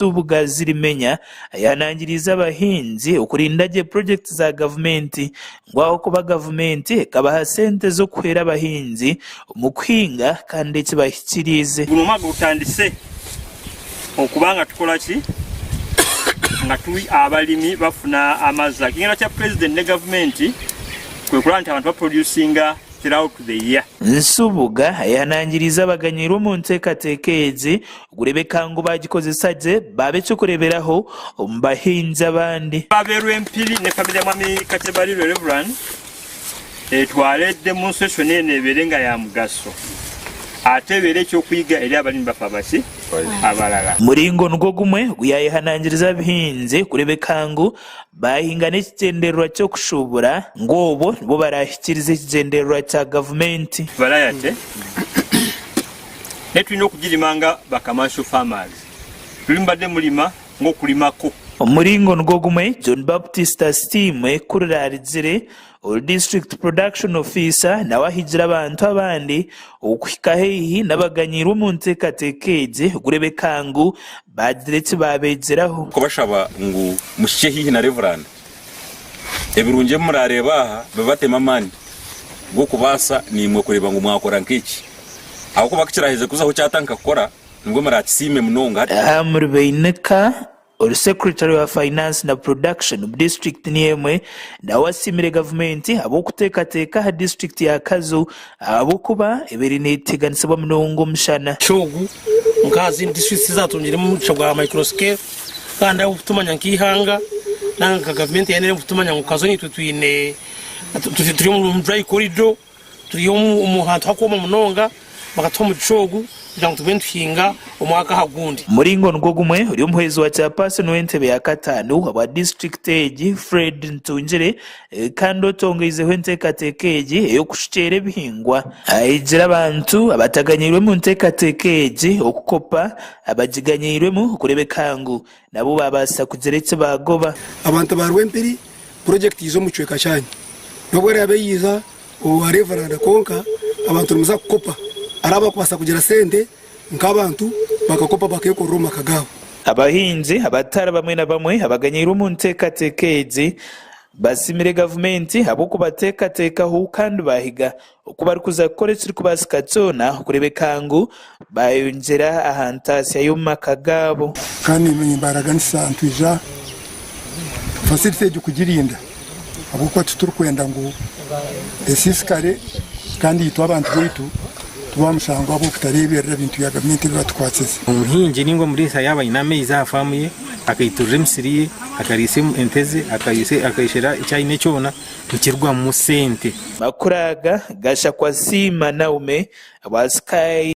Nsubuga Zirimenya yanangiriza abahinzi ukurindage project za gavumenti ngwaho kuba gavumenti kabaha sente zo kuhera abahinzi mu kwinga kandi kibahikirize urumaga utandise okubanga tukola ki nga tuli abalimi bafuna amazi akingana kya president ne gavumenti kwe kulanta abantu baproducinga throughout the year. Nsubuga yanangiriza abaganyiro mu nteekateeka gurebeka ngo bagikozesage babe cyo kureberaho bahinzi abandi baberwe empiri ne family mwami Katebali Reverend twaledde mu session ene berenga ya mugaso atebere cyo kwiga eri abalimi bafabasi abalala muringo ngo gumwe guyayihanangiriza abahinzi kurebeka ngo bahinga n'ekigendererwa cyo kushubura ngobo bo barahikiriza ikigendererwa cya gavumenti balayate netulina okugirimanga bakamasho farmers tulimbadde mulima ng'okulimako umuringo ngo gumwe John Baptist Steam kurirarizire District Production Officer nawe ahigira abantu abandi okuhika hehi n'abaganyiro mu nteekateeka gurebeka ngo badiretse babegeraho ko bashaba ngo mushike hihi na Reverend ebirunje murareba aha babatema amani ngo kubasa nimwe kureba ngo mwakora nk'iki aho ko bakiraheze kuzaho cyatanka kora ngo muratisime munonga amurubeineka or Secretary of Finance na Production District niemwe na wasimire government abo kuteekateeka ha district ya Kazo abo kuba ebiri neteganisibwa munongo mshana shogu nkazi district zatongere mu cyo microscale kandi abo kutumanya nkihanga nanga government yanere kutumanya ngo Kazo ni tutwine turi mu dry corridor turi mu hantu hakoma munonga bakatoma shogu jangu tubentuhinga omwaka hagundi muringo ngo gumwe uri umuhezi wa chairperson w'entebe ya katanu aba district age Fred Ntunjire kandi otongezeho enteekateeka yo kushikera ebihingwa ayigira abantu abataganyirwe mu nteekateeka okukopa abagiganyirwe mu kurebeka ngo nabo babasa kugeretse bagoba abantu barwempiri project izo mu cweka cyane nobwo yabeyiza o Reverend konka abantu muza kukopa araba kwasa kugira sente nk'abantu bakakopa bakekoroma kagabo abahinzi abatara bamwe na bamwe abaganyira mu nteekateeka basimire gavumenti abo kubateekateekaho kandi bahiga okuba ari kuza gukora ekiri kubasikatona kurebeka ngo bayongera ahantasi yo mu maka gabo kandi imbaraganisa ntwija facility yo kugirinda abo ko turukwenda ngo esiskare kandi yitwa abantu bitu tubamusanga abo kutareberera ibintu ya gavumenti batwatseze umuhingi ningo muri sa yaba inamezi afamuye akayiturira emisiriye akarise enteze akayishira icyayine cyona tukirwa mu sente makuraga gasha kwa Sima Naume wa Sky